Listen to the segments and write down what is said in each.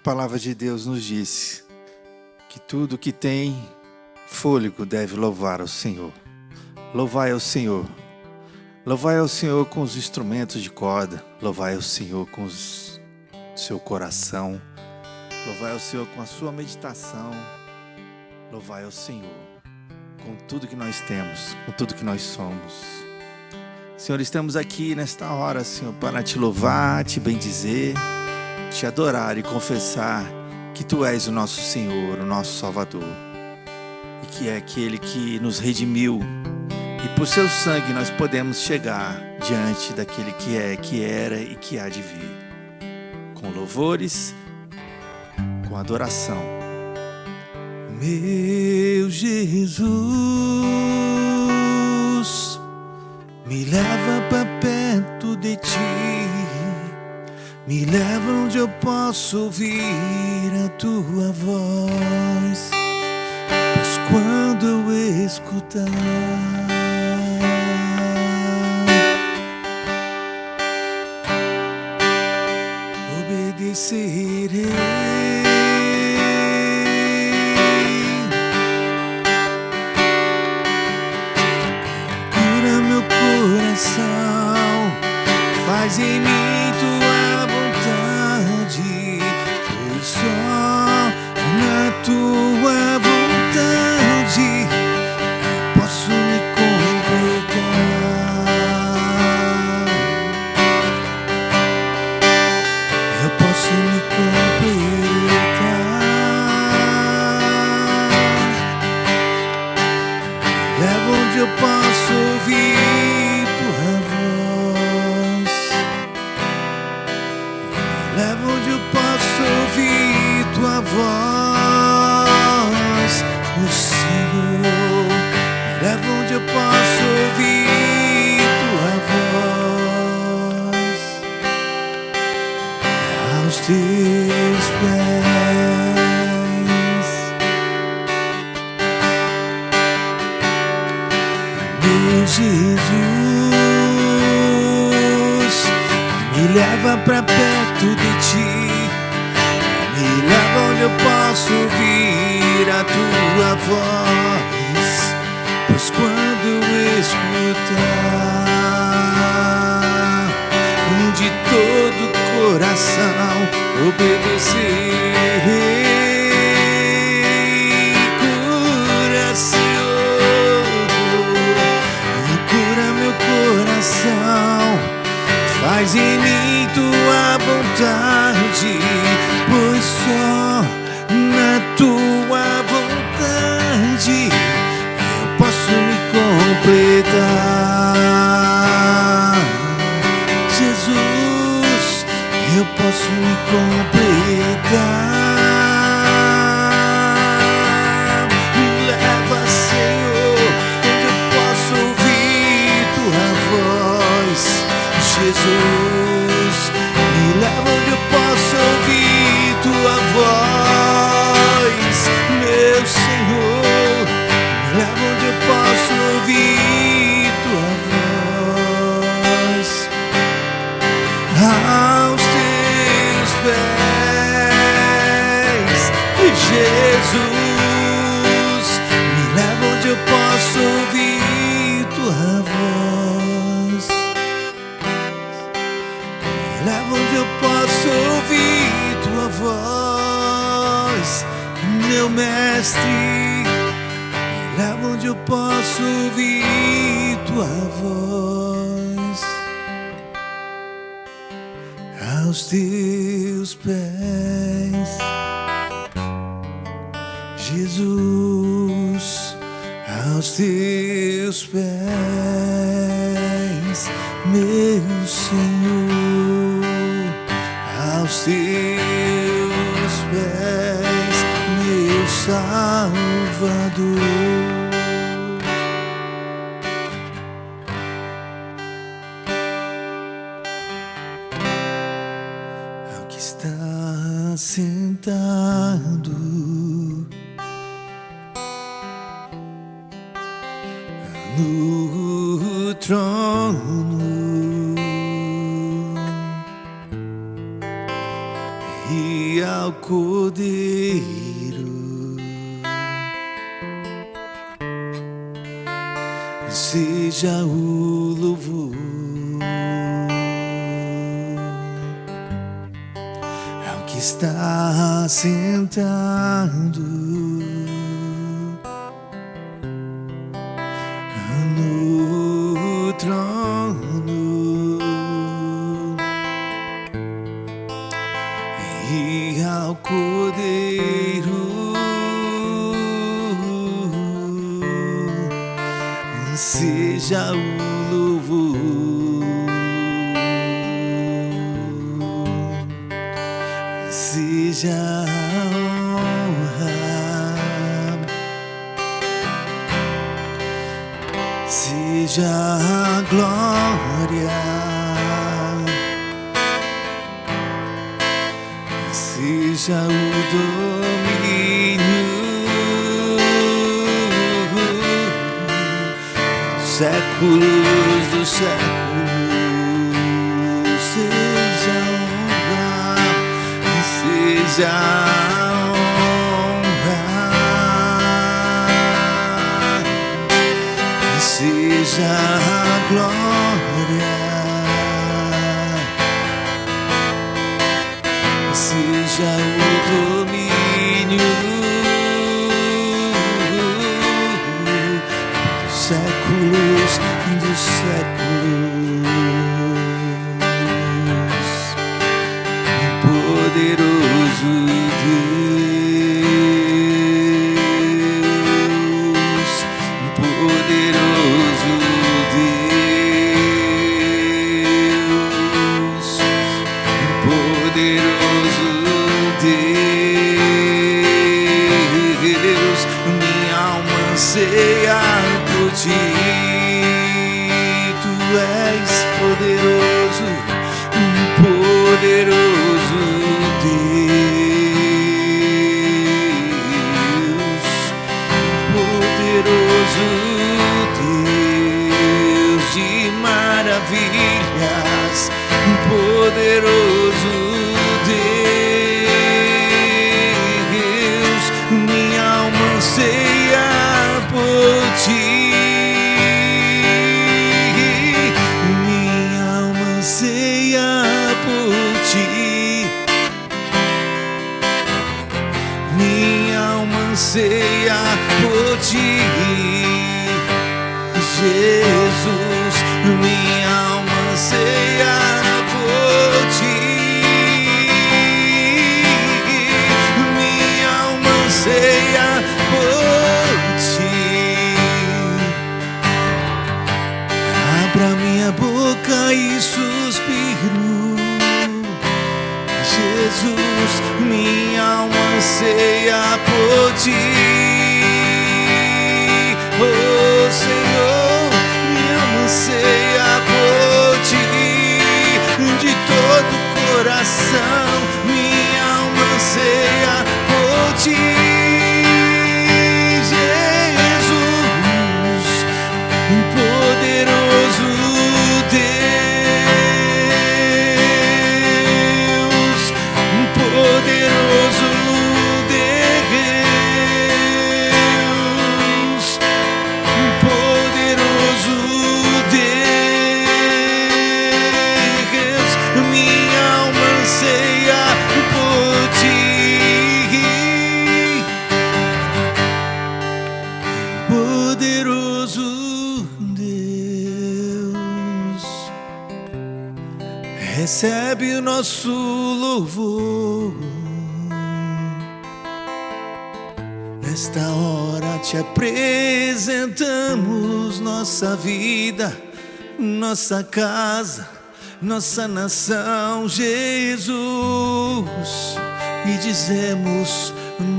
palavra de Deus nos diz que tudo que tem fôlego deve louvar ao Senhor. Louvai ao Senhor. Louvai ao Senhor com os instrumentos de corda. Louvai ao Senhor com o seu coração. Louvai ao Senhor com a sua meditação. Louvai ao Senhor com tudo que nós temos, com tudo que nós somos. Senhor, estamos aqui nesta hora, Senhor, para te louvar, te bendizer, te adorar e confessar que Tu és o nosso Senhor, o nosso Salvador, e que é aquele que nos redimiu, e por Seu sangue nós podemos chegar diante daquele que é, que era e que há de vir, com louvores, com adoração. Meu Jesus, me leva para perto de Ti, me leva onde eu posso ouvir a Tua voz, pois quando eu escutar, obedecerei. Faz em mim Tua vontade, pois só na Tua vontade posso me completar. Eu posso me completar. Leva onde eu posso ouvir Tua voz. Leva onde eu posso ouvir Tua voz, meu Senhor. Leva onde eu posso ouvir Tua voz, aos Teus pés, meu Jesus. Me leva pra perto de Ti, me leva onde eu posso ouvir a Tua voz, pois quando eu escutar, de todo o coração obedecerei. Cura, Senhor, cura meu coração. Faz em mim Tua vontade, pois só na Tua vontade eu posso me completar. Jesus, eu posso me completar. Me leva, Senhor, onde eu posso ouvir Tua voz. Jesus, me leva onde eu posso ouvir Tua voz, meu Senhor. Me leva onde eu posso ouvir Tua voz, aos Teus pés. Jesus, me leva onde eu posso ouvir Tua voz. Leva onde eu posso ouvir Tua voz, meu Mestre. Leva onde eu posso ouvir Tua voz, aos Teus pés. Jesus, aos Teus pés, meu Senhor. Aos Teus pés, meu Salvador. Ao que está sentado no trono, e ao Cordeiro seja o louvor. Ao que está sentado no trono e ao Cordeiro seja o louvor, seja a honra, seja a glória, seja o domínio séculos dos séculos, seja a honra, seja a honra, seja a glória, seja o domínio séculos dos séculos. Poderoso Deus, poderoso Deus, poderoso Deus, minha alma anseia por ti. Tu és poderoso, poderoso Deus, poderoso Deus de maravilhas, poderoso Deus, minha alma anseia por ti. Minha alma anseia por ti. Minha alma anseia por ti, Jesus. Minha alma anseia por ti. Minha alma anseia por ti. Abra minha boca e suspiro, Jesus. Minha alma anseia por ti, oh Senhor. Minha alma anseia por ti, de todo o coração. Minha alma anseia por ti, Jesus, poderoso Deus, poderoso Deus, poderoso Deus, minha alma anseia por ti, poderoso Deus. Recebe o nosso louvor. Nesta hora te apresentamos nossa vida, nossa casa, nossa nação, Jesus. E dizemos: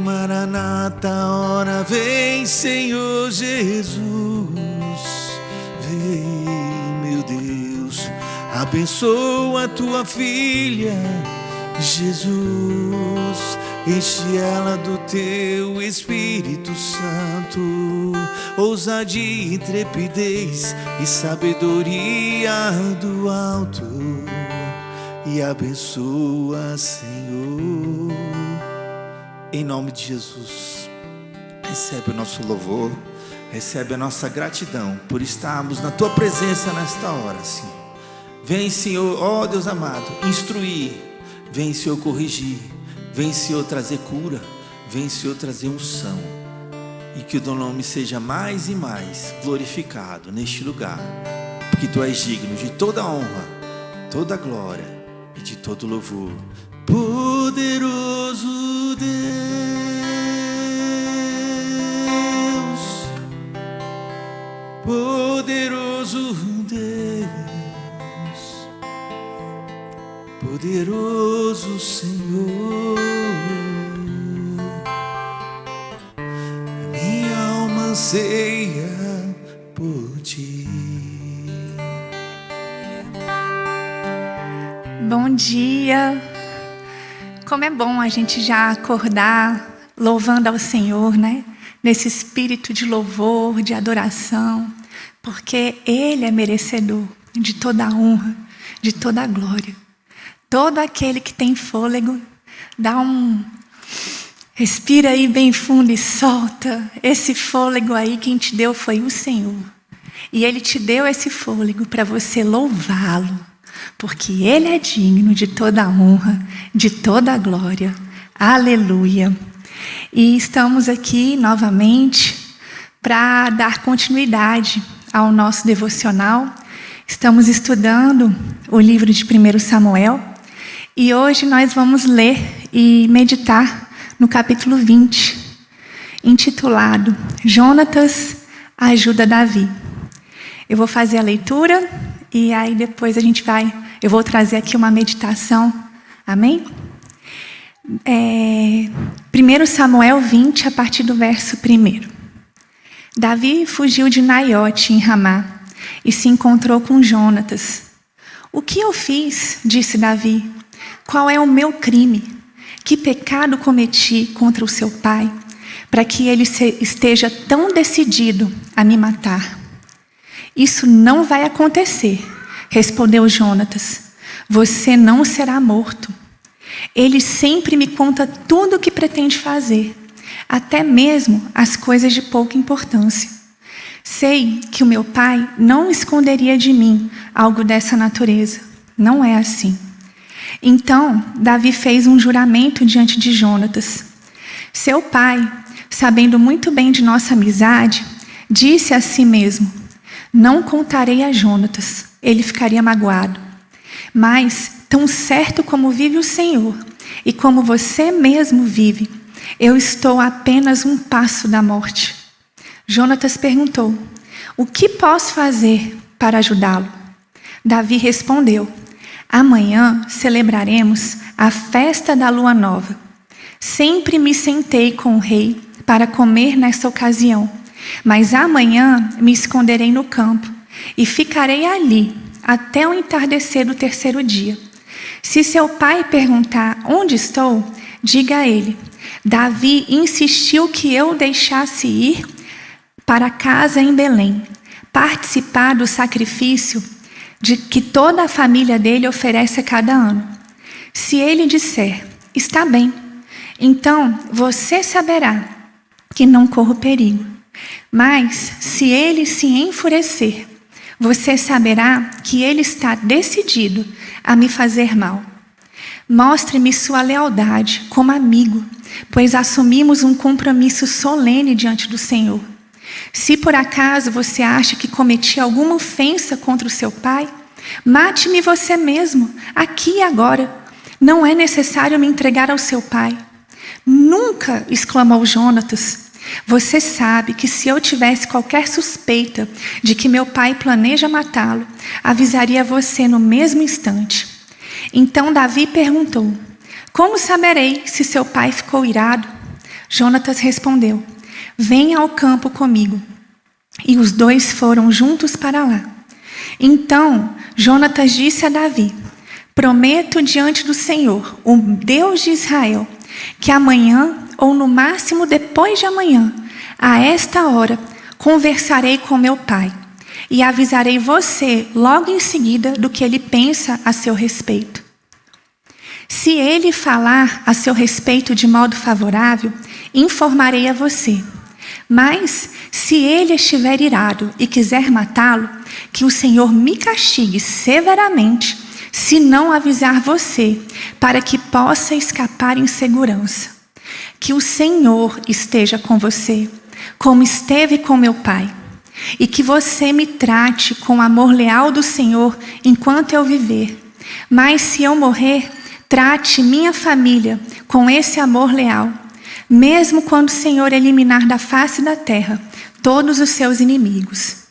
Maranata, hora vem, Senhor Jesus. Vem, meu Deus, abençoa a tua filha, Jesus. Enche ela do teu Espírito Santo, ousadia, intrepidez e sabedoria do alto. E abençoa, Senhor. Em nome de Jesus, recebe o nosso louvor, recebe a nossa gratidão por estarmos na Tua presença nesta hora, Senhor. Vem, Senhor, ó Deus amado, instruir. Vem, Senhor, corrigir. Vem, Senhor, trazer cura. Vem, Senhor, trazer unção. E que o teu nome seja mais e mais glorificado neste lugar. Porque Tu és digno de toda honra, toda glória e de todo louvor. Poderoso Deus, poderoso Deus, poderoso Senhor, minha alma anseia por Ti. Bom dia. Como é bom a gente já acordar louvando ao Senhor, né? Nesse espírito de louvor, de adoração, porque Ele é merecedor de toda a honra, de toda a glória. Todo aquele que tem fôlego, dá um... respira aí bem fundo e solta. Esse fôlego aí, quem te deu foi o Senhor. E Ele te deu esse fôlego para você louvá-lo. Porque Ele é digno de toda a honra, de toda a glória. Aleluia. E estamos aqui novamente para dar continuidade ao nosso devocional. Estamos estudando o livro de 1 Samuel. E hoje nós vamos ler e meditar no capítulo 20, intitulado Jonatas ajuda Davi. Eu vou fazer a leitura e aí depois eu vou trazer aqui uma meditação. Amém? 1 Samuel 20, a partir do verso 1. Davi fugiu de Naiote, em Ramá, e se encontrou com Jonatas. O que eu fiz? Disse Davi. Qual é o meu crime? Que pecado cometi contra o seu pai, para que ele esteja tão decidido a me matar? Isso não vai acontecer, respondeu Jonatas. Você não será morto. Ele sempre me conta tudo o que pretende fazer, até mesmo as coisas de pouca importância. Sei que o meu pai não esconderia de mim algo dessa natureza. Não é assim. Então, Davi fez um juramento diante de Jonatas. Seu pai, sabendo muito bem de nossa amizade, disse a si mesmo: não contarei a Jonatas, ele ficaria magoado. Mas, tão certo como vive o Senhor, e como você mesmo vive, eu estou a apenas um passo da morte. Jonatas perguntou: o que posso fazer para ajudá-lo? Davi respondeu: amanhã celebraremos a festa da lua nova. Sempre me sentei com o rei para comer nessa ocasião, mas amanhã me esconderei no campo e ficarei ali até o entardecer do terceiro dia. Se seu pai perguntar onde estou, diga a ele: Davi insistiu que eu o deixasse ir para casa em Belém, participar do sacrifício de que toda a família dele oferece a cada ano. Se ele disser, está bem, então você saberá que não corro perigo. Mas se ele se enfurecer, você saberá que ele está decidido a me fazer mal. Mostre-me sua lealdade como amigo, pois assumimos um compromisso solene diante do Senhor. Se por acaso você acha que cometi alguma ofensa contra o seu pai, mate-me você mesmo, aqui e agora. Não é necessário me entregar ao seu pai. Nunca, exclamou Jonatas. Você sabe que se eu tivesse qualquer suspeita de que meu pai planeja matá-lo, avisaria você no mesmo instante. Então Davi perguntou: como saberei se seu pai ficou irado? Jonatas respondeu: venha ao campo comigo. E os dois foram juntos para lá. Então Jonatas disse a Davi: prometo diante do Senhor, o Deus de Israel, que amanhã, ou no máximo depois de amanhã, a esta hora, conversarei com meu pai e avisarei você logo em seguida do que ele pensa a seu respeito. Se ele falar a seu respeito de modo favorável, informarei a você. Mas, se ele estiver irado e quiser matá-lo, que o Senhor me castigue severamente, se não avisar você, para que possa escapar em segurança. Que o Senhor esteja com você, como esteve com meu pai, e que você me trate com o amor leal do Senhor enquanto eu viver. Mas se eu morrer, trate minha família com esse amor leal, mesmo quando o Senhor eliminar da face da terra todos os seus inimigos.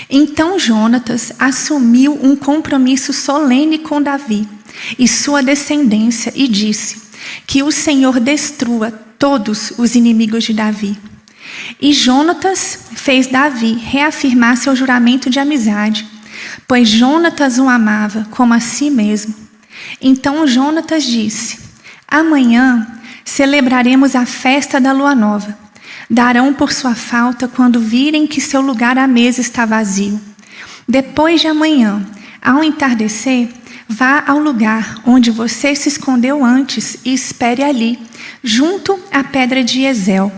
Então Jonatas assumiu um compromisso solene com Davi e sua descendência e disse que o Senhor destrua todos os inimigos de Davi. E Jonatas fez Davi reafirmar seu juramento de amizade, pois Jonatas o amava como a si mesmo. Então Jonatas disse: amanhã celebraremos a festa da lua nova. Darão por sua falta quando virem que seu lugar à mesa está vazio. Depois de amanhã, ao entardecer, vá ao lugar onde você se escondeu antes e espere ali, junto à pedra de Ezel.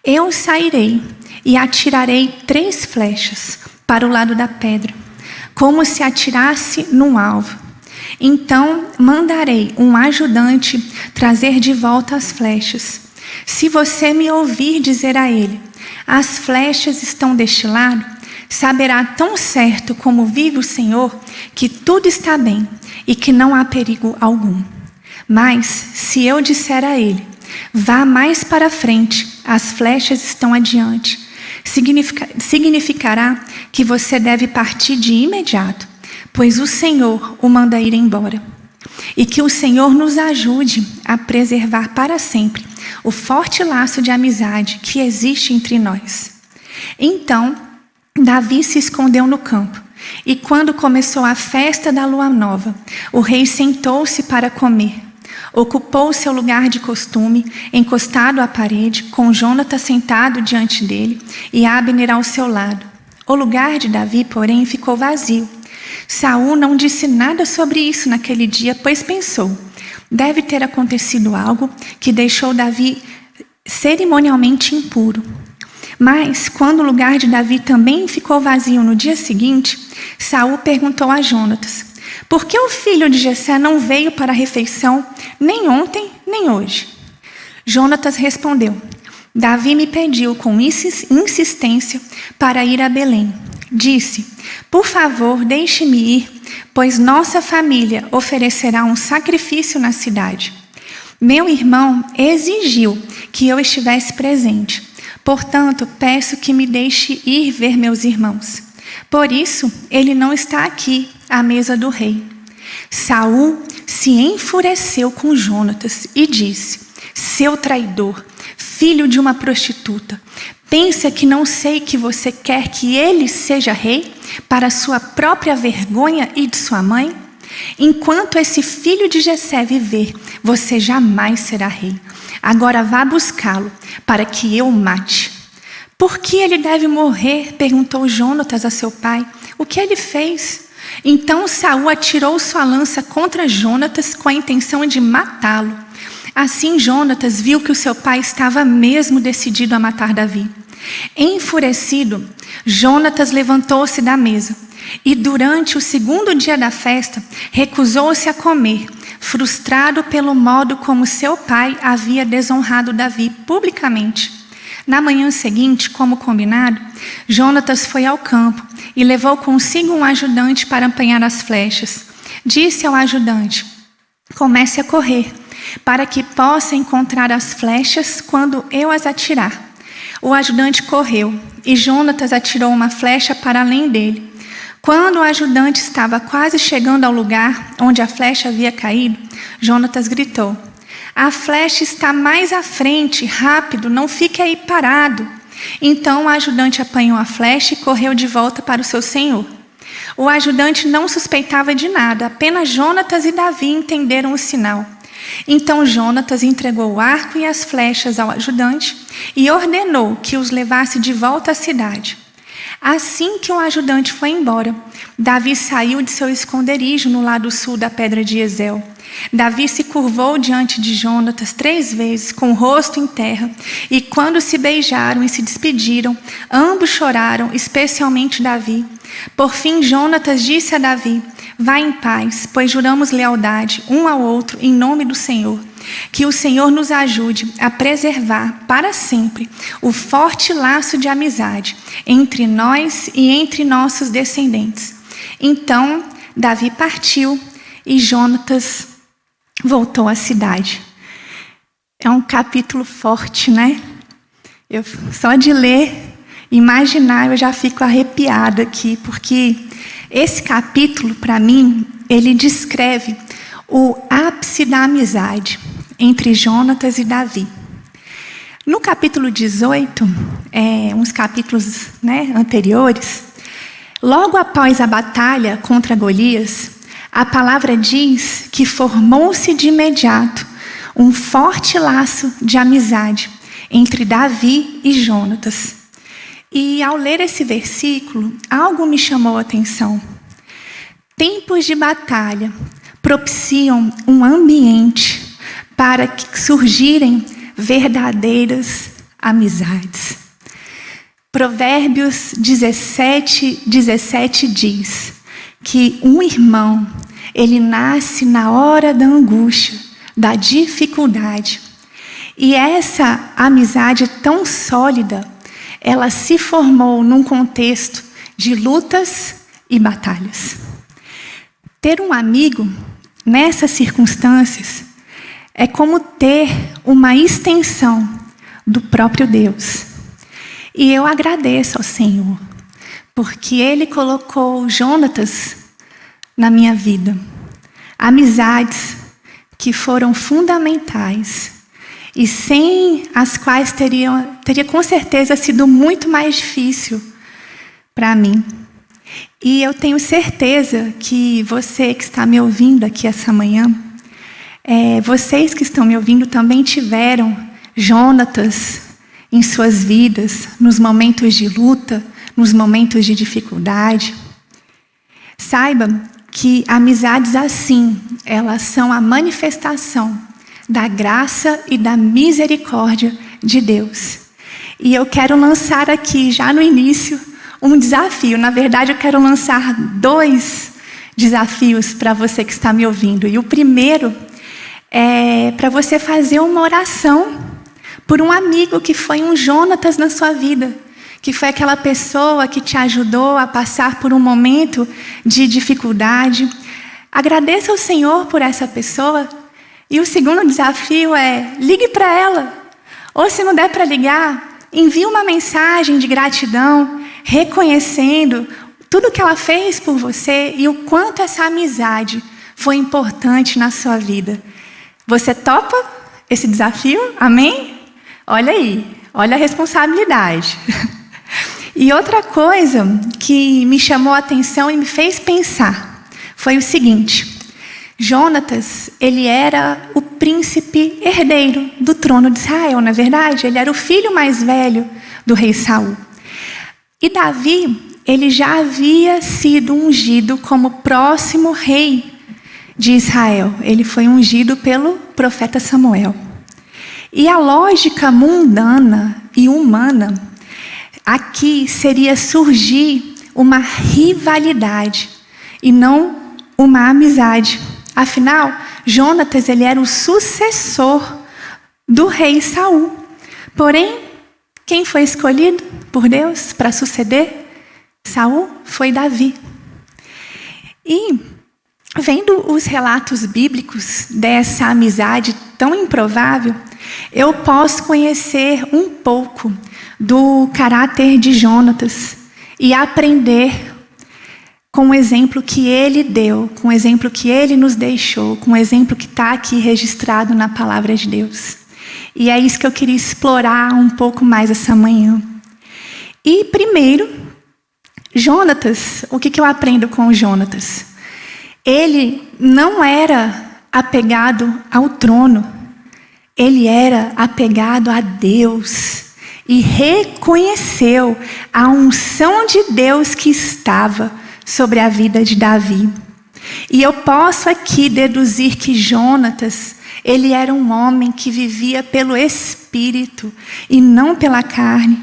Eu sairei e atirarei 3 flechas para o lado da pedra, como se atirasse num alvo. Então mandarei um ajudante trazer de volta as flechas. Se você me ouvir dizer a ele: as flechas estão deste lado, saberá tão certo como vive o Senhor que tudo está bem e que não há perigo algum. Mas se eu disser a ele: vá mais para frente, as flechas estão adiante, significará que você deve partir de imediato, pois o Senhor o manda ir embora. E que o Senhor nos ajude a preservar para sempre o forte laço de amizade que existe entre nós. Então, Davi se escondeu no campo, e quando começou a festa da lua nova, o rei sentou-se para comer. Ocupou seu lugar de costume, encostado à parede, com Jonatas sentado diante dele e Abner ao seu lado. O lugar de Davi, porém, ficou vazio. Saul não disse nada sobre isso naquele dia, pois pensou: deve ter acontecido algo que deixou Davi cerimonialmente impuro. Mas, quando o lugar de Davi também ficou vazio no dia seguinte, Saul perguntou a Jonatas: por que o filho de Jessé não veio para a refeição, nem ontem, nem hoje? Jonatas respondeu: Davi me pediu com insistência para ir a Belém. Disse: por favor, deixe-me ir, pois nossa família oferecerá um sacrifício na cidade. Meu irmão exigiu que eu estivesse presente. Portanto, peço que me deixe ir ver meus irmãos. Por isso, ele não está aqui à mesa do rei. Saul se enfureceu com Jonatas e disse: seu traidor, filho de uma prostituta, pensa que não sei que você quer que ele seja rei para sua própria vergonha e de sua mãe? Enquanto esse filho de Jessé viver, você jamais será rei. Agora vá buscá-lo para que eu o mate. Por que ele deve morrer? Perguntou Jonatas a seu pai. O que ele fez? Então Saul atirou sua lança contra Jonatas com a intenção de matá-lo. Assim Jonatas viu que o seu pai estava mesmo decidido a matar Davi. Enfurecido, Jonatas levantou-se da mesa e durante o segundo dia da festa recusou-se a comer, frustrado pelo modo como seu pai havia desonrado Davi publicamente. Na manhã seguinte, como combinado, Jonatas foi ao campo e levou consigo um ajudante para apanhar as flechas. Disse ao ajudante: comece a correr, para que possa encontrar as flechas quando eu as atirar. O ajudante correu e Jonatas atirou uma flecha para além dele. Quando o ajudante estava quase chegando ao lugar onde a flecha havia caído, Jonatas gritou: a flecha está mais à frente, rápido, não fique aí parado. Então o ajudante apanhou a flecha e correu de volta para o seu senhor. O ajudante não suspeitava de nada, apenas Jonatas e Davi entenderam o sinal. Então Jonatas entregou o arco e as flechas ao ajudante e ordenou que os levasse de volta à cidade. Assim que o ajudante foi embora, Davi saiu de seu esconderijo no lado sul da pedra de Ezel. Davi se curvou diante de Jonatas 3 vezes, com o rosto em terra, e quando se beijaram e se despediram, ambos choraram, especialmente Davi. Por fim, Jonatas disse a Davi: vá em paz, pois juramos lealdade um ao outro em nome do Senhor. Que o Senhor nos ajude a preservar para sempre o forte laço de amizade entre nós e entre nossos descendentes. Então, Davi partiu e Jonatas voltou à cidade. É um capítulo forte, né? Só de ler, imaginar, eu já fico arrepiada aqui, porque esse capítulo, para mim, ele descreve o ápice da amizade entre Jonatas e Davi. No capítulo 18, uns capítulos, anteriores, logo após a batalha contra Golias, a palavra diz que formou-se de imediato um forte laço de amizade entre Davi e Jonatas. E ao ler esse versículo, algo me chamou a atenção. Tempos de batalha propiciam um ambiente para que surgirem verdadeiras amizades. Provérbios 17 diz que um irmão, ele nasce na hora da angústia, da dificuldade. E essa amizade tão sólida, ela se formou num contexto de lutas e batalhas. Ter um amigo nessas circunstâncias é como ter uma extensão do próprio Deus. E eu agradeço ao Senhor, porque Ele colocou Jonatas na minha vida. Amizades que foram fundamentais e sem as quais teria com certeza sido muito mais difícil para mim. E eu tenho certeza que você que está me ouvindo aqui essa manhã, vocês que estão me ouvindo também tiveram Jonatas em suas vidas, nos momentos de luta, nos momentos de dificuldade. Saiba que amizades assim, elas são a manifestação da graça e da misericórdia de Deus. E eu quero lançar aqui, já no início, um desafio. Na verdade, eu quero lançar 2 desafios para você que está me ouvindo. E o primeiro é para você fazer uma oração por um amigo que foi um Jonatas na sua vida, que foi aquela pessoa que te ajudou a passar por um momento de dificuldade. Agradeça ao Senhor por essa pessoa. E o segundo desafio é: ligue para ela. Ou se não der para ligar, envie uma mensagem de gratidão, reconhecendo tudo que ela fez por você e o quanto essa amizade foi importante na sua vida. Você topa esse desafio? Amém? Olha aí, olha a responsabilidade. E outra coisa que me chamou a atenção e me fez pensar foi o seguinte: Jonatas, ele era o príncipe herdeiro do trono de Israel, não é verdade? Ele era o filho mais velho do rei Saul. E Davi, ele já havia sido ungido como próximo rei de Israel. Ele foi ungido pelo profeta Samuel. E a lógica mundana e humana aqui seria surgir uma rivalidade e não uma amizade. Afinal, Jonatas, ele era o sucessor do rei Saul. Porém, quem foi escolhido por Deus para suceder Saul foi Davi. E vendo os relatos bíblicos dessa amizade tão improvável, eu posso conhecer um pouco do caráter de Jonatas e aprender com o exemplo que ele deu, com o exemplo que ele nos deixou, com o exemplo que está aqui registrado na palavra de Deus. E é isso que eu queria explorar um pouco mais essa manhã. E primeiro, Jonatas, o que eu aprendo com o Jonatas? Ele não era apegado ao trono, ele era apegado a Deus. e reconheceu a unção de Deus que estava sobre a vida de Davi. E eu posso aqui deduzir que Jonatas, ele era um homem que vivia pelo Espírito e não pela carne.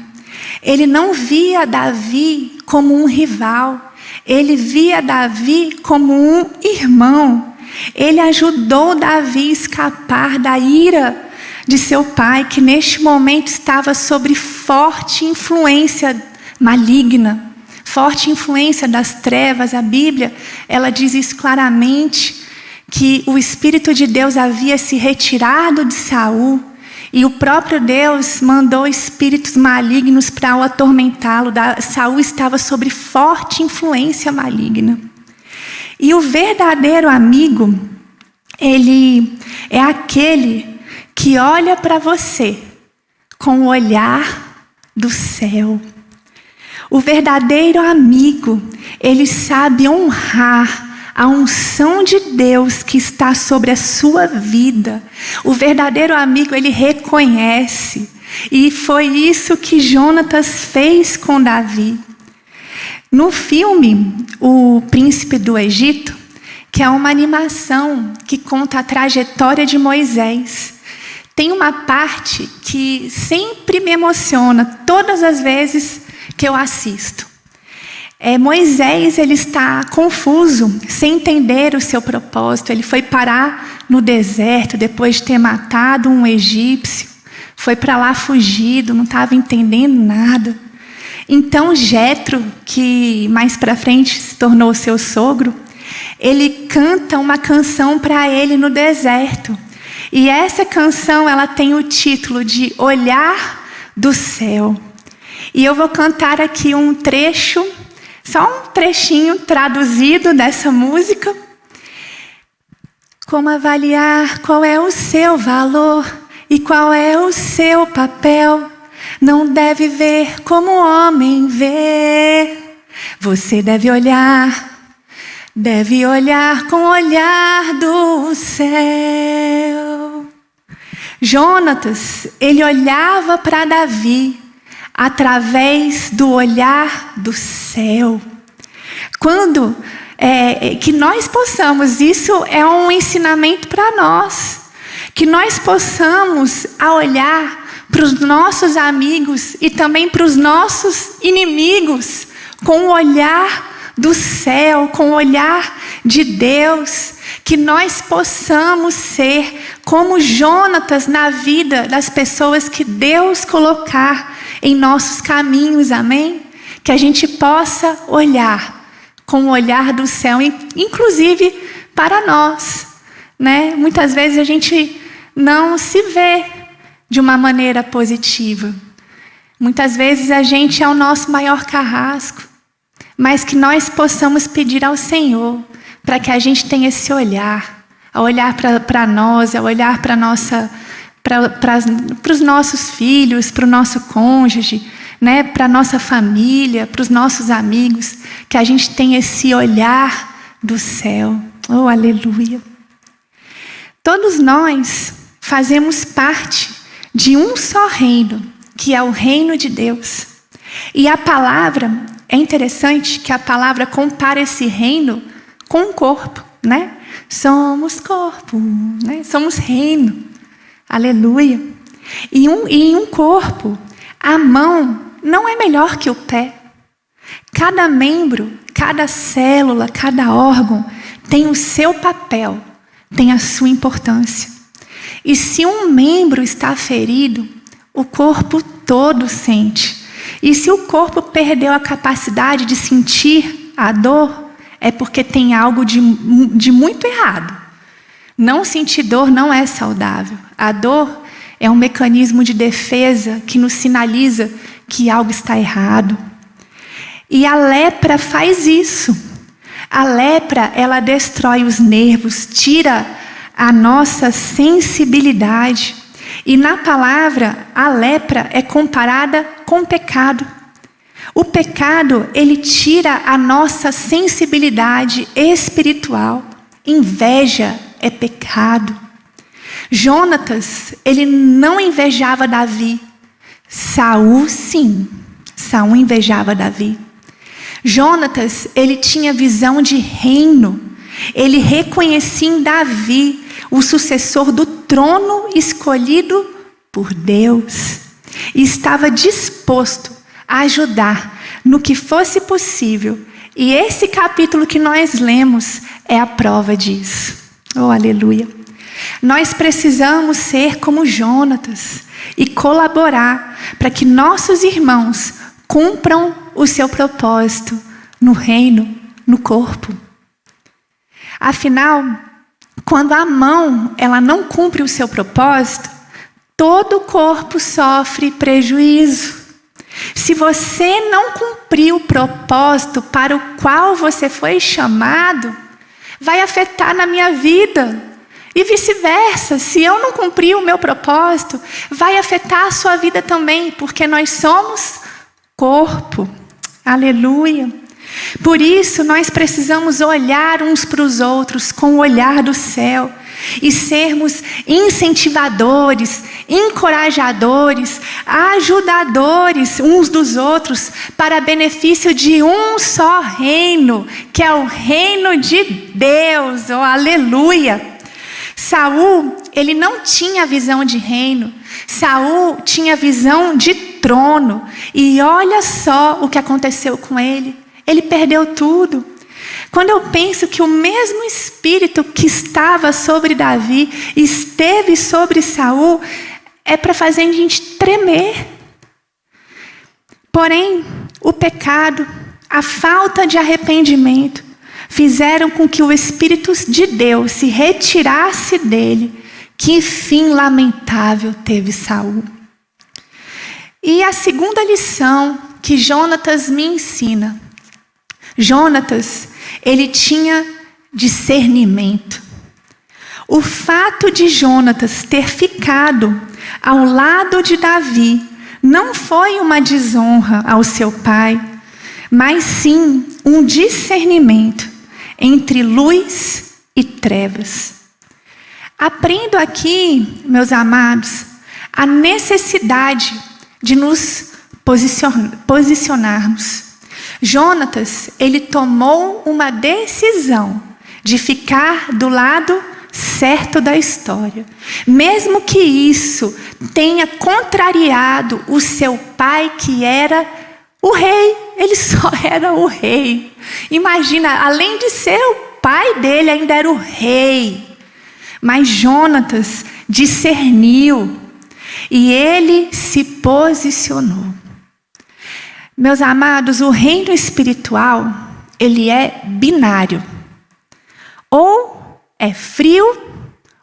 Ele não via Davi como um rival, ele via Davi como um irmão. Ele ajudou Davi a escapar da ira de seu pai, que neste momento estava sob forte influência maligna, forte influência das trevas. A Bíblia, ela diz isso claramente, que o Espírito de Deus havia se retirado de Saul, e o próprio Deus mandou espíritos malignos para o atormentá-lo. Saul estava sob forte influência maligna. E o verdadeiro amigo, ele é aquele que olha para você com o olhar do céu. O verdadeiro amigo, ele sabe honrar a unção de Deus que está sobre a sua vida. O verdadeiro amigo, ele reconhece. E foi isso que Jonatas fez com Davi. No filme O Príncipe do Egito, que é uma animação que conta a trajetória de Moisés, tem uma parte que sempre me emociona todas as vezes que eu assisto. Moisés, ele está confuso, sem entender o seu propósito. Ele foi parar no deserto depois de ter matado um egípcio. Foi para lá fugido, não estava entendendo nada. Então Jetro, que mais para frente se tornou seu sogro, ele canta uma canção para ele no deserto. E essa canção, ela tem o título de Olhar do Céu. E eu vou cantar aqui um trecho, só um trechinho traduzido dessa música. Como avaliar qual é o seu valor e qual é o seu papel? Não deve ver como o homem vê. Você deve olhar com o olhar do céu. Jonatas, ele olhava para Davi através do olhar do céu. Quando que nós possamos, isso é um ensinamento para nós, que nós possamos olhar para os nossos amigos e também para os nossos inimigos com o olhar do céu, com o olhar de Deus, que nós possamos ser como Jonatas na vida das pessoas que Deus colocar em nossos caminhos, amém? Que a gente possa olhar com o olhar do céu, inclusive para nós, né? Muitas vezes a gente não se vê de uma maneira positiva. Muitas vezes a gente é o nosso maior carrasco, mas que nós possamos pedir ao Senhor para que a gente tenha esse olhar, a olhar para nós, a olhar para os nossos filhos, para o nosso cônjuge, né, para a nossa família, para os nossos amigos, que a gente tenha esse olhar do céu. Oh, aleluia! Todos nós fazemos parte de um só reino, que é o reino de Deus. E a palavra, é interessante que a palavra compara esse reino com um corpo, né? Somos corpo, né? Somos reino. Aleluia. E em um corpo, a mão não é melhor que o pé. Cada membro, cada célula, cada órgão tem o seu papel, tem a sua importância. E se um membro está ferido, o corpo todo sente. E se o corpo perdeu a capacidade de sentir a dor, é porque tem algo de muito errado. Não sentir dor não é saudável. A dor é um mecanismo de defesa que nos sinaliza que algo está errado. E a lepra faz isso. A lepra, ela destrói os nervos, tira a nossa sensibilidade. E na palavra, a lepra é comparada com o pecado. O pecado, ele tira a nossa sensibilidade espiritual. Inveja é pecado. Jonatas, ele não invejava Davi. Saul, sim. Saul invejava Davi. Jonatas, ele tinha visão de reino. Ele reconhecia em Davi o sucessor do trono escolhido por Deus. E estava disposto a ajudar no que fosse possível. E esse capítulo que nós lemos é a prova disso. Oh, aleluia. Nós precisamos ser como Jonatas e colaborar para que nossos irmãos cumpram o seu propósito no reino, no corpo. Afinal, quando a mão ela não cumpre o seu propósito, todo o corpo sofre prejuízo. Se você não cumprir o propósito para o qual você foi chamado, vai afetar na minha vida. E vice-versa, se eu não cumprir o meu propósito, vai afetar a sua vida também, porque nós somos corpo. Aleluia. Por isso, nós precisamos olhar uns para os outros com o olhar do céu e sermos incentivadores, encorajadores, ajudadores uns dos outros para benefício de um só reino, que é o reino de Deus. Oh, aleluia! Saul, ele não tinha visão de reino. Saul tinha visão de trono. E olha só o que aconteceu com ele. Ele perdeu tudo. Quando eu penso que o mesmo espírito que estava sobre Davi esteve sobre Saul, é para fazer a gente tremer. Porém, o pecado, a falta de arrependimento, fizeram com que o Espírito de Deus se retirasse dele. Que fim lamentável teve Saul. E a segunda lição que Jonatas me ensina. Jonatas, ele tinha discernimento. O fato de Jonatas ter ficado ao lado de Davi não foi uma desonra ao seu pai, mas sim um discernimento entre luz e trevas. Aprendo aqui, meus amados, a necessidade de nos posicionarmos. Jonatas, ele tomou uma decisão de ficar do lado certo da história. Mesmo que isso tenha contrariado o seu pai, que era o rei. Ele só era o rei. Imagina, além de ser o pai dele, ainda era o rei. Mas Jonatas discerniu e ele se posicionou. Meus amados, o reino espiritual, ele é binário. Ou é frio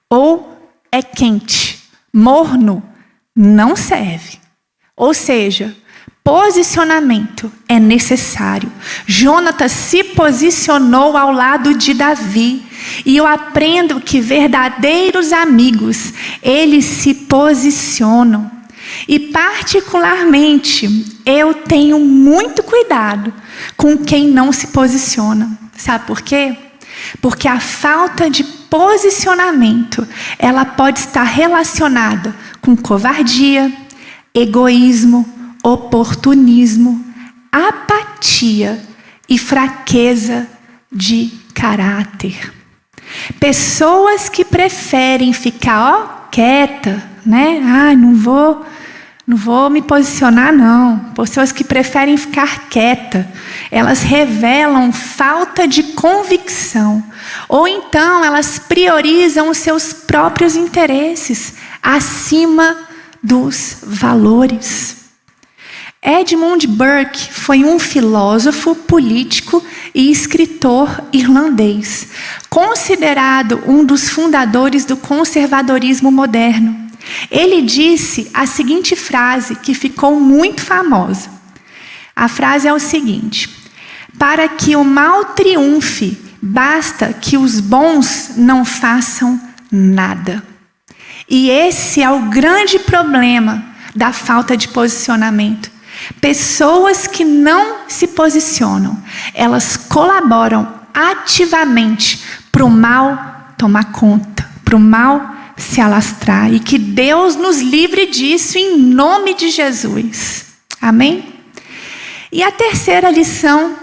ou é quente. Morno não serve. Ou seja, posicionamento é necessário. Jonatas se posicionou ao lado de Davi. E eu aprendo que verdadeiros amigos, eles se posicionam. E particularmente, eu tenho muito cuidado com quem não se posiciona. Sabe por quê? Porque a falta de posicionamento, ela pode estar relacionada com covardia, egoísmo, oportunismo, apatia e fraqueza de caráter. Pessoas que preferem ficar quieta, né? Não vou me posicionar não. Pessoas que preferem ficar quieta, elas revelam falta de convicção, ou então elas priorizam os seus próprios interesses acima dos valores. Edmund Burke foi um filósofo, político e escritor irlandês, considerado um dos fundadores do conservadorismo moderno. Ele disse a seguinte frase que ficou muito famosa. A frase é o seguinte: para que o mal triunfe, basta que os bons não façam nada. E esse é o grande problema da falta de posicionamento. Pessoas que não se posicionam, elas colaboram ativamente para o mal tomar conta, para o mal se alastrar e que Deus nos livre disso em nome de Jesus. Amém? E a terceira lição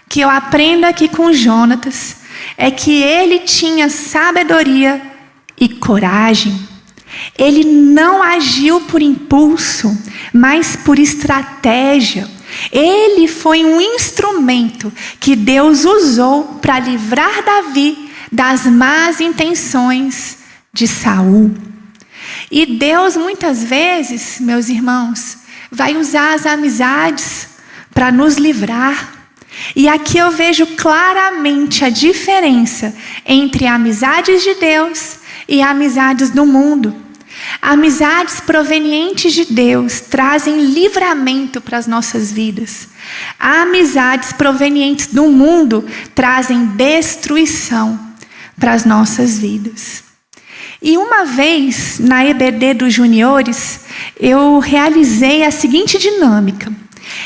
que eu aprendo aqui com Jonatas é que ele tinha sabedoria e coragem. Ele não agiu por impulso, mas por estratégia. Ele foi um instrumento que Deus usou para livrar Davi das más intenções de Saul. E Deus muitas vezes, meus irmãos, vai usar as amizades para nos livrar. E aqui eu vejo claramente a diferença entre amizades de Deus e amizades do mundo. Amizades provenientes de Deus trazem livramento para as nossas vidas. Amizades provenientes do mundo trazem destruição para as nossas vidas. E uma vez, na EBD dos juniores, eu realizei a seguinte dinâmica.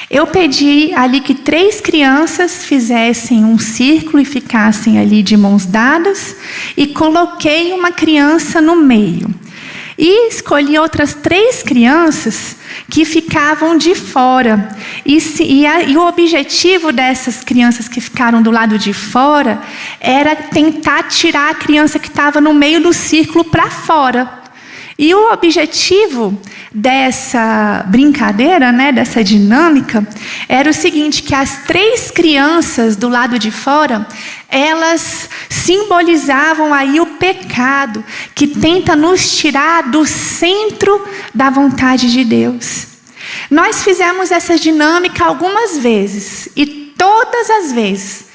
Eu pedi ali que 3 crianças fizessem um círculo e ficassem ali de mãos dadas, e coloquei uma criança no meio. E escolhi outras 3 crianças que ficavam de fora. E o objetivo dessas crianças que ficaram do lado de fora era tentar tirar a criança que estava no meio do círculo para fora. E o objetivo dessa brincadeira, dessa dinâmica, era o seguinte, que as 3 crianças do lado de fora, elas simbolizavam aí o pecado que tenta nos tirar do centro da vontade de Deus. Nós fizemos essa dinâmica algumas vezes, e todas as vezes,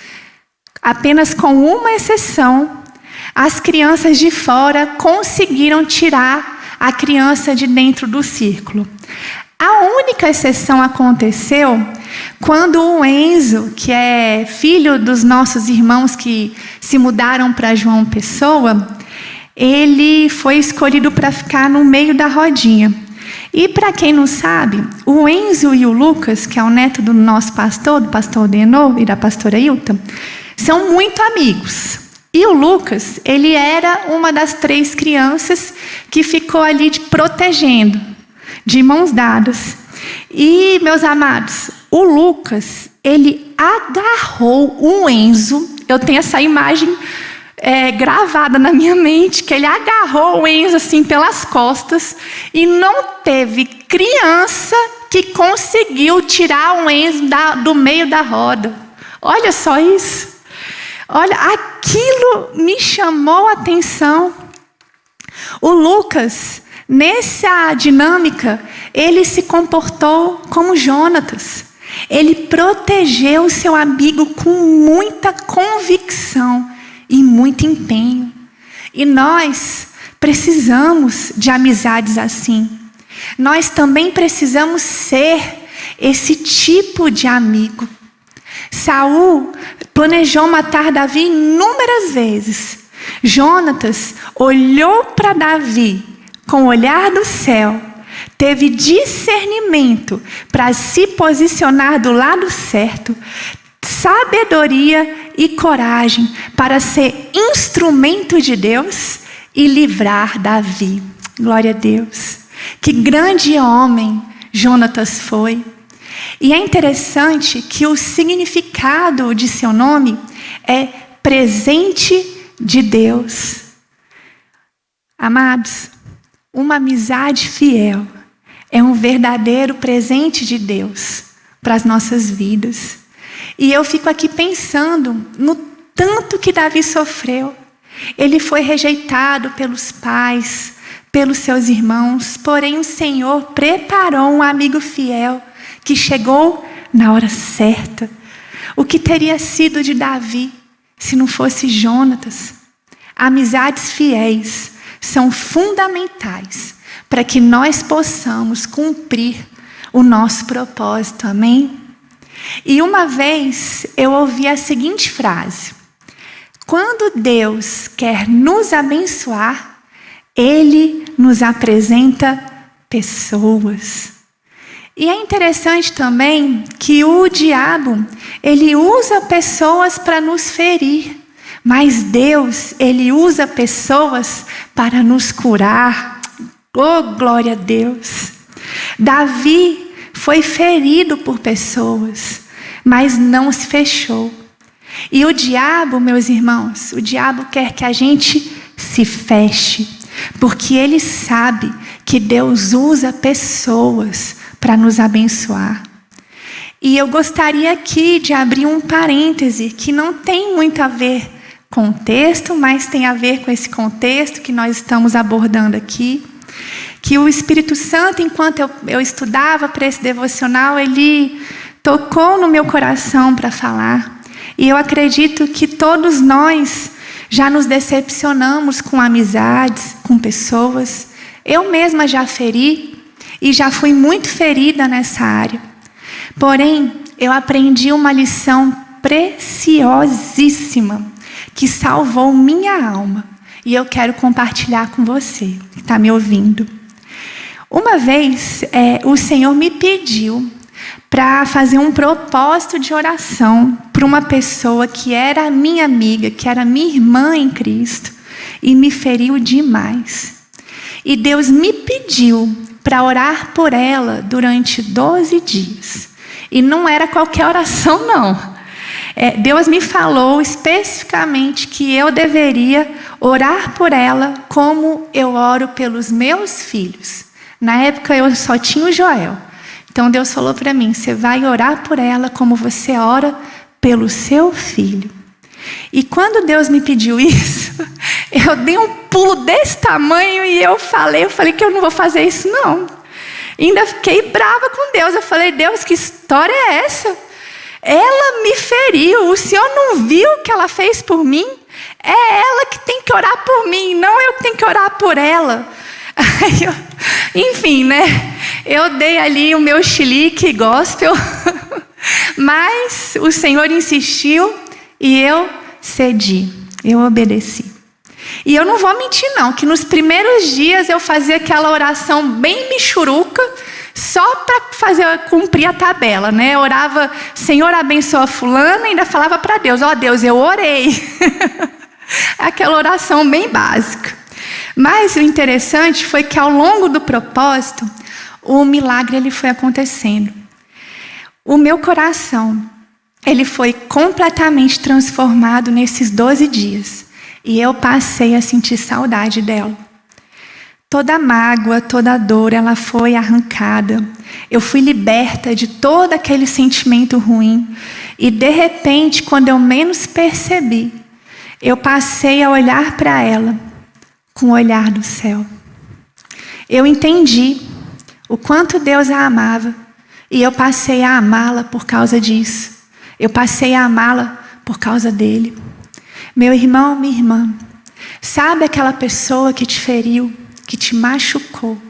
apenas com uma exceção, as crianças de fora conseguiram tirar a criança de dentro do círculo. A única exceção aconteceu quando o Enzo, que é filho dos nossos irmãos que se mudaram para João Pessoa, ele foi escolhido para ficar no meio da rodinha. E para quem não sabe, o Enzo e o Lucas, que é o neto do nosso pastor, do pastor Denô e da pastora Hilton, são muito amigos. E o Lucas, ele era uma das 3 crianças que ficou ali protegendo, de mãos dadas. E, meus amados, o Lucas, ele agarrou o Enzo. Eu tenho essa imagem gravada na minha mente, que ele agarrou o Enzo assim pelas costas, e não teve criança que conseguiu tirar o Enzo do meio da roda. Olha só isso. Olha, aquilo me chamou a atenção. O Lucas, nessa dinâmica, ele se comportou como Jonatas. Ele protegeu o seu amigo com muita convicção e muito empenho. E nós precisamos de amizades assim. Nós também precisamos ser esse tipo de amigo. Saul planejou matar Davi inúmeras vezes. Jonatas olhou para Davi com o olhar do céu, teve discernimento para se posicionar do lado certo, sabedoria e coragem para ser instrumento de Deus e livrar Davi. Glória a Deus. Que grande homem Jonatas foi. E é interessante que o significado de seu nome é presente de Deus. Amados, uma amizade fiel é um verdadeiro presente de Deus para as nossas vidas. E eu fico aqui pensando no tanto que Davi sofreu. Ele foi rejeitado pelos pais, pelos seus irmãos, porém o Senhor preparou um amigo fiel que chegou na hora certa. O que teria sido de Davi se não fosse Jonatas? Amizades fiéis são fundamentais para que nós possamos cumprir o nosso propósito, amém? E uma vez eu ouvi a seguinte frase: quando Deus quer nos abençoar, Ele nos apresenta pessoas. E é interessante também que o diabo, ele usa pessoas para nos ferir, Mas Deus, Ele usa pessoas para nos curar. Oh, glória a Deus! Davi foi ferido por pessoas, mas não se fechou. E o diabo, meus irmãos, o diabo quer que a gente se feche, porque ele sabe que Deus usa pessoas para nos abençoar. E eu gostaria aqui de abrir um parêntese que não tem muito a ver com o texto, mas tem a ver com esse contexto que nós estamos abordando aqui. Que o Espírito Santo, enquanto eu estudava para esse devocional, ele tocou no meu coração para falar. E eu acredito que todos nós já nos decepcionamos com amizades, com pessoas. Eu mesma já feri e já fui muito ferida nessa área. Porém, eu aprendi uma lição preciosíssima que salvou minha alma. E eu quero compartilhar com você que está me ouvindo. Uma vez, o Senhor me pediu para fazer um propósito de oração para uma pessoa que era minha amiga, que era minha irmã em Cristo, e me feriu demais. E Deus me pediu para orar por ela durante 12 dias. E não era qualquer oração, não. Deus me falou especificamente que eu deveria orar por ela como eu oro pelos meus filhos. Na época eu só tinha o Joel. Então Deus falou para mim, você vai orar por ela como você ora pelo seu filho. E quando Deus me pediu isso, eu dei um pulo desse tamanho e eu falei que eu não vou fazer isso não. E ainda fiquei brava com Deus. Eu falei, Deus, que história é essa? Ela me feriu, o Senhor não viu o que ela fez por mim? É ela que tem que orar por mim, não eu que tenho que orar por ela. Enfim, né? Eu dei ali o meu chilique gospel, mas o Senhor insistiu e eu cedi, eu obedeci. E eu não vou mentir não, que nos primeiros dias eu fazia aquela oração bem michuruca, só para cumprir a tabela, né? Eu orava, Senhor abençoa fulana, e ainda falava para Deus, ó Deus, eu orei. Aquela oração bem básica. Mas o interessante foi que ao longo do propósito, o milagre ele foi acontecendo. O meu coração, ele foi completamente transformado nesses 12 dias. E eu passei a sentir saudade dela. Toda mágoa, toda dor, ela foi arrancada. Eu fui liberta de todo aquele sentimento ruim. E de repente, quando eu menos percebi, eu passei a olhar para ela com o olhar do céu. Eu entendi o quanto Deus a amava. E eu passei a amá-la por causa disso. Eu passei a amá-la por causa dele. Meu irmão, minha irmã, sabe aquela pessoa que te feriu, que te machucou?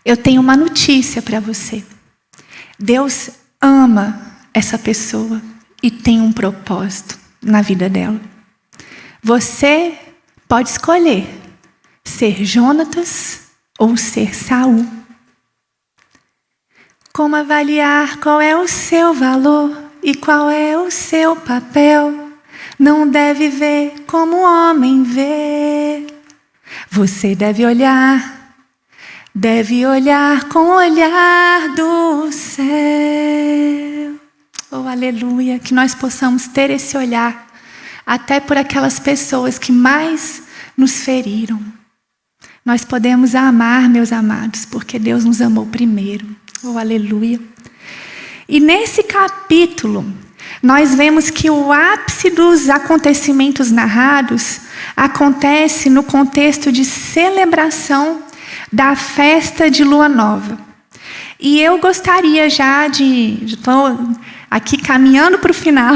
Eu tenho uma notícia para você. Deus ama essa pessoa e tem um propósito na vida dela. Você pode escolher ser Jonatas ou ser Saul. Como avaliar qual é o seu valor e qual é o seu papel? Não deve ver como o homem vê. Você deve olhar com o olhar do céu. Oh, aleluia, que nós possamos ter esse olhar, até por aquelas pessoas que mais nos feriram. Nós podemos amar, meus amados, porque Deus nos amou primeiro. Oh, aleluia. E nesse capítulo, nós vemos que o ápice dos acontecimentos narrados acontece no contexto de celebração da festa de Lua Nova. E eu gostaria já estou aqui caminhando para o final,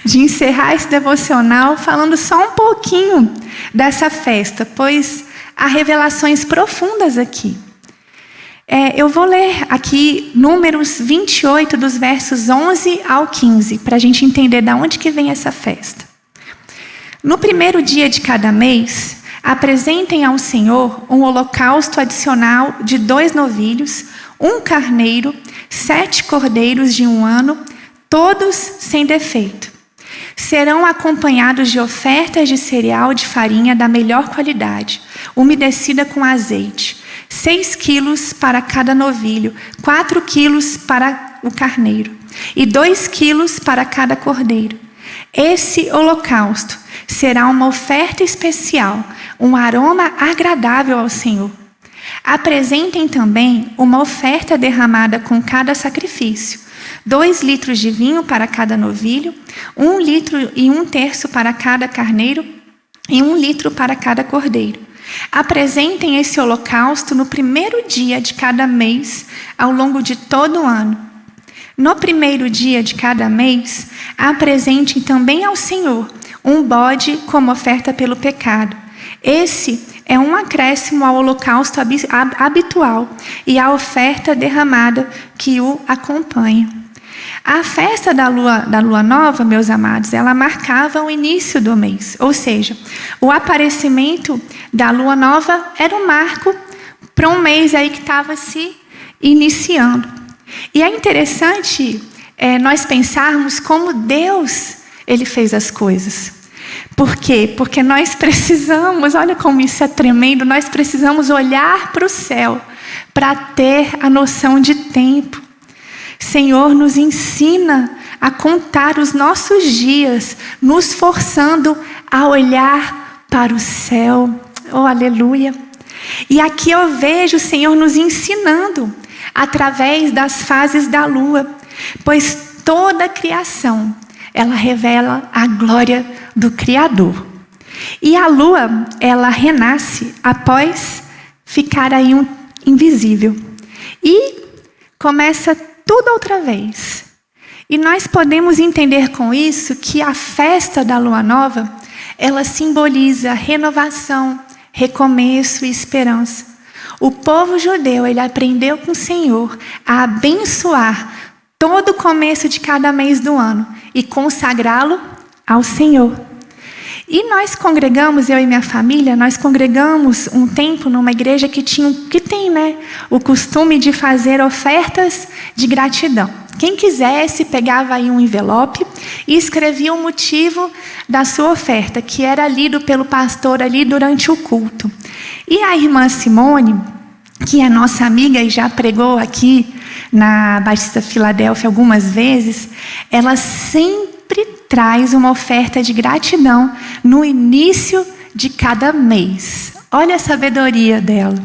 de encerrar esse devocional falando só um pouquinho dessa festa, pois há revelações profundas aqui. Eu vou ler aqui Números 28, dos versos 11 ao 15, para a gente entender de onde que vem essa festa. No primeiro dia de cada mês, apresentem ao Senhor um holocausto adicional de 2 novilhos, 1 carneiro, 7 cordeiros de 1 ano, todos sem defeito. Serão acompanhados de ofertas de cereal de farinha da melhor qualidade, umedecida com azeite, 6 quilos para cada novilho, 4 quilos para o carneiro e 2 quilos para cada cordeiro. Esse holocausto será uma oferta especial, um aroma agradável ao Senhor. Apresentem também uma oferta derramada com cada sacrifício, 2 litros de vinho para cada novilho, 1 litro e 1/3 para cada carneiro e 1 litro para cada cordeiro. Apresentem esse holocausto no primeiro dia de cada mês, ao longo de todo o ano. No primeiro dia de cada mês, apresentem também ao Senhor um bode como oferta pelo pecado. Esse é um acréscimo ao holocausto habitual e à oferta derramada que o acompanha. A festa da lua nova, meus amados, ela marcava o início do mês. Ou seja, o aparecimento da lua nova era um marco para um mês aí que estava se iniciando. E é interessante nós pensarmos como Deus ele fez as coisas. Por quê? Porque nós precisamos, olha como isso é tremendo, nós precisamos olhar para o céu para ter a noção de tempo. Senhor nos ensina a contar os nossos dias, nos forçando a olhar para o céu. Oh, aleluia! E aqui eu vejo o Senhor nos ensinando através das fases da lua, pois toda a criação, ela revela a glória do Criador. E a lua, ela renasce após ficar aí invisível. E começa tudo outra vez. E nós podemos entender com isso que a festa da lua nova, ela simboliza renovação, recomeço e esperança. O povo judeu, ele aprendeu com o Senhor a abençoar todo o começo de cada mês do ano e consagrá-lo ao Senhor. E nós congregamos, eu e minha família, nós congregamos um tempo numa igreja que tem, né, o costume de fazer ofertas de gratidão. Quem quisesse pegava aí um envelope e escrevia o motivo da sua oferta, que era lido pelo pastor ali durante o culto. E a irmã Simone, que é nossa amiga e já pregou aqui na Batista Filadélfia algumas vezes, ela sempre traz uma oferta de gratidão no início de cada mês. Olha a sabedoria dela.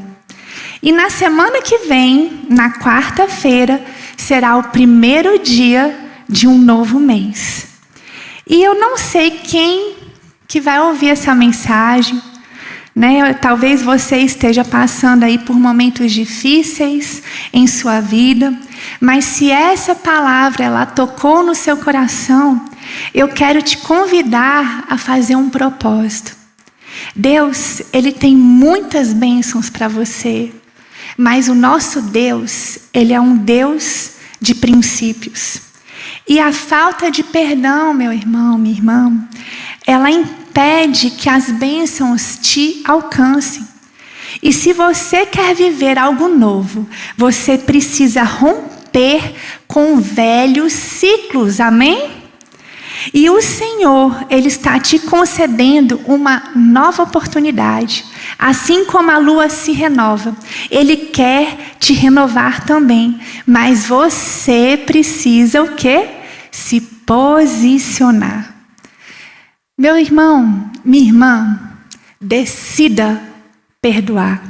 E na semana que vem, na quarta-feira, será o primeiro dia de um novo mês. E eu não sei quem que vai ouvir essa mensagem, né? Talvez você esteja passando aí por momentos difíceis em sua vida, mas se essa palavra ela tocou no seu coração, eu quero te convidar a fazer um propósito. Deus, ele tem muitas bênçãos para você, mas o nosso Deus, ele é um Deus de princípios. E a falta de perdão, meu irmão, minha irmã, ela impede que as bênçãos te alcancem. E se você quer viver algo novo, você precisa romper com velhos ciclos, amém? E o Senhor, ele está te concedendo uma nova oportunidade. Assim como a lua se renova, ele quer te renovar também. Mas você precisa o quê? Se posicionar. Meu irmão, minha irmã, decida perdoar.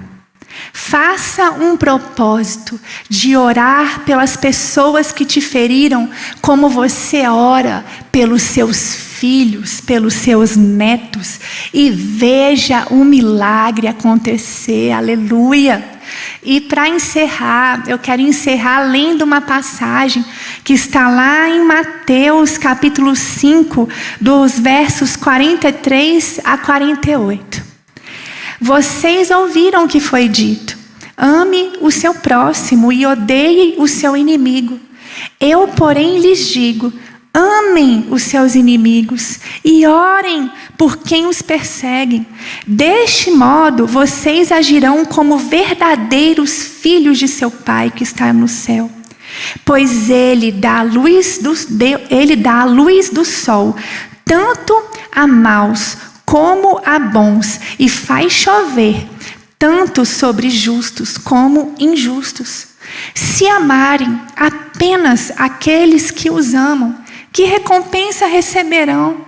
Faça um propósito de orar pelas pessoas que te feriram, como você ora pelos seus filhos, pelos seus netos, e veja um milagre acontecer, aleluia. E para encerrar, eu quero encerrar lendo uma passagem que está lá em Mateus capítulo 5, dos versos 43 a 48. Vocês ouviram o que foi dito: ame o seu próximo e odeie o seu inimigo. Eu, porém, lhes digo: amem os seus inimigos e orem por quem os perseguem. Deste modo, vocês agirão como verdadeiros filhos de seu Pai que está no céu. Pois Ele dá a luz do sol tanto a maus como a bons, e faz chover tanto sobre justos como injustos. Se amarem apenas aqueles que os amam, que recompensa receberão?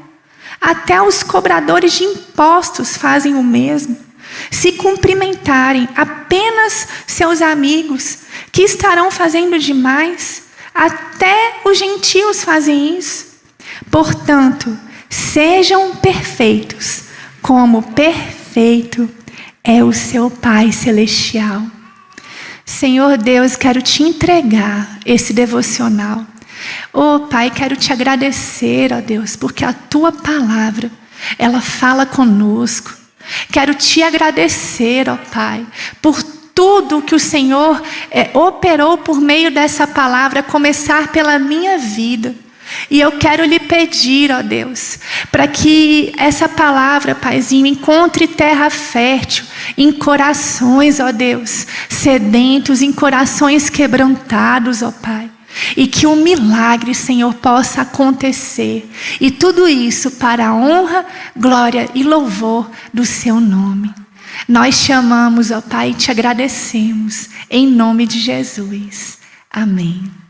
Até os cobradores de impostos fazem o mesmo. Se cumprimentarem apenas seus amigos, que estarão fazendo demais? Até os gentios fazem isso. Portanto, sejam perfeitos, como perfeito é o seu Pai Celestial. Senhor Deus, quero te entregar esse devocional. Oh Pai, quero te agradecer, ó Deus, porque a tua palavra, ela fala conosco. Quero te agradecer, ó Pai, por tudo que o Senhor operou por meio dessa palavra, começar pela minha vida. E eu quero lhe pedir, ó Deus, para que essa palavra, Paizinho, encontre terra fértil em corações, ó Deus, sedentos, em corações quebrantados, ó Pai. E que um milagre, Senhor, possa acontecer. E tudo isso para a honra, glória e louvor do seu nome. Nós te amamos, ó Pai, e te agradecemos. Em nome de Jesus. Amém.